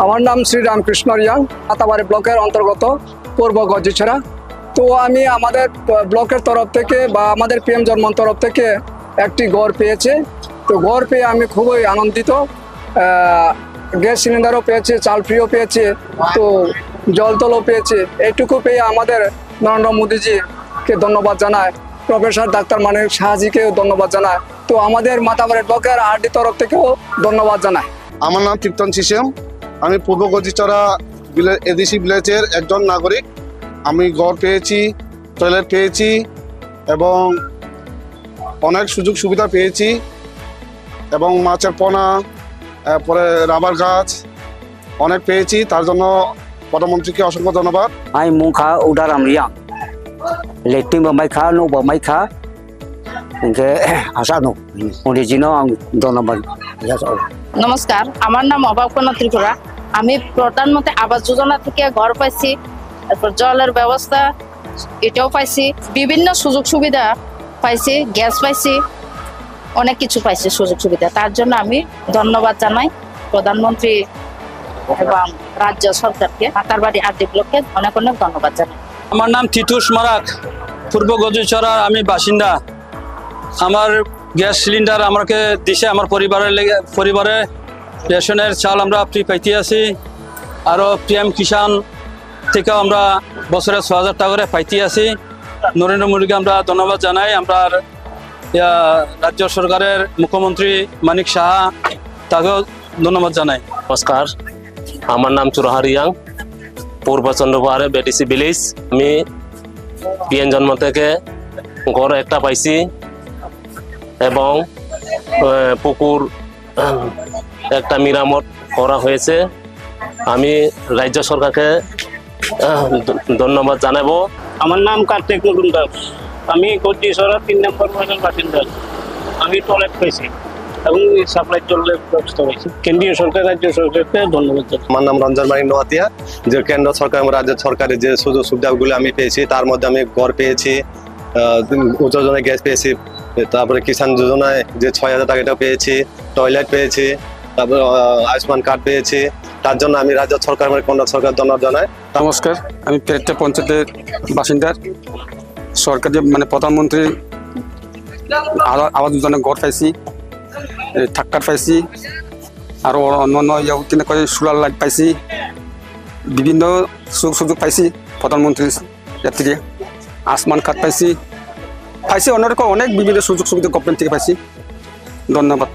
আমার নাম শ্রী রামকৃষ্ণ রিয়াং, আতাবাড়ি ব্লকের অন্তর্গত পূর্ব গজিছড়া। তো আমি আমাদের ব্লকের তরফ থেকে বা আমাদের পিএম জন্মন তরফ থেকে একটি ঘর পেয়েছে। তো ঘর পেয়ে আমি খুবই আনন্দিত। গ্যাস সিলিন্ডারও পেয়েছে, চাল ফ্রিও পেয়েছে, তো জল তলও পেয়েছে। এইটুকু পেয়ে আমাদের নরেন্দ্র মোদীজিকে ধন্যবাদ জানায়, প্রফেসর ডাক্তার মানিক সাহাজিকেও ধন্যবাদ জানায়। তো আমাদের মাতাবাড়ি ব্লকের আরডি তরফ থেকেও ধন্যবাদ জানায়। আমার নাম কীর্তন সিসেম, আমি পূর্ব গজিচড়া এডিসি ভিলেজের একজন নাগরিক। আমি ঘর পেয়েছি, টয়লেট পেয়েছি এবং অনেক সুযোগ সুবিধা পেয়েছি এবং মাছের পোনা, পরে রাবার গাছ অনেক পেয়েছি। তার জন্য প্রধানমন্ত্রীকে অসংখ্য ধন্যবাদ। আমি মুখা উদারাম রিয়াং লেটিং বামাইখা নো বামাইখা ইনকে আশা নো মোদিজিনো আং ধন্যবাদ। নমস্কার, আমার নাম অভাবকনা ত্রিপুরা। আমি প্রধানমন্ত্রী আবাস যোজনা থেকে ঘর পাইছি, তারপর জলের ব্যবস্থা এটাও পাইছি, বিভিন্ন সুযোগ সুবিধা পাইছি, গ্যাস পাইছি, অনেক কিছু পাইছি সুযোগ সুবিধা। তার জন্য আমি ধন্যবাদ জানাই প্রধানমন্ত্রী এবং রাজ্য সরকারকে, মাতারবাড়ি আরডি ব্লককে অনেক অনেক ধন্যবাদ জানাই। আমার নাম তিতুস মারাক, পূর্ব গজিছড়ার আমি বাসিন্দা। আমার গ্যাস সিলিন্ডার আমাকে দিছে, আমার পরিবারে রেশনের চাল আমরা ফ্রি পাইতে আছি। আরও পিএম কিষাণ থেকেও আমরা বছরে ৬,০০০ টাকা করে পাইতে আছি। নরেন্দ্র মোদীকে আমরা ধন্যবাদ জানাই। আমরা রাজ্য সরকারের মুখ্যমন্ত্রী মানিক সাহা, তাকেও ধন্যবাদ জানাই। নমস্কার, আমার নাম চুরাহা রিয়াং, পূর্ব চন্দ্রপাহাড়ে বেটিসি ভিলেজ। আমি পিএম জন্ম থেকে ঘর একটা পাইছি এবং পুকুর একটা মেরামত করা হয়েছে। আমি রাজ্য সরকারকে ধন্যবাদ জানাবো। আমার নাম কার্তিক মজুমদার, আমি গজিছড়া ৩ নম্বর ওয়ার্ডের বাসিন্দা। আমি টয়লেট পাইছি এবং সাপ্লাই জলের ব্যবস্থা পাইছি। কেন্দ্রীয় সরকার, রাজ্য সরকারকে ধন্যবাদ জানাই। আমার নাম রঞ্জন মানিক নোয়াতিয়া। যে কেন্দ্র সরকার এবং রাজ্য সরকারের যে সুযোগ সুবিধাগুলো আমি পেয়েছি, তার মধ্যে আমি ঘর পেয়েছি, উজ্জ্বলা যোজনায় গ্যাস পেয়েছি, তারপরে কিষাণ যোজনায় যে ৬,০০০ টাকা এটাও পেয়েছি, টয়লেট পেয়েছি, তারপরে আয়ুষ্মান কার্ড পেয়েছি। তার জন্য আমি রাজ্য সরকার এবং কেন্দ্র সরকার ধন্যবাদ জানাই। নমস্কার, আমি পেরেট্টা পঞ্চায়েতের বাসিন্দা। সরকার যে প্রধানমন্ত্রী আবাস যোজনায় ঘর পাইছি, থাক্কার পাইছি, আর অন্যান্য সোলার লাইট পাইছি, বিভিন্ন সুযোগ পাইছি প্রধানমন্ত্রীর থেকে। আসমান কার্ড পাইছি অন্যরকম অনেক বিভিন্ন সুযোগ সুবিধা গভর্নমেন্ট থেকে পাইছি। ধন্যবাদ।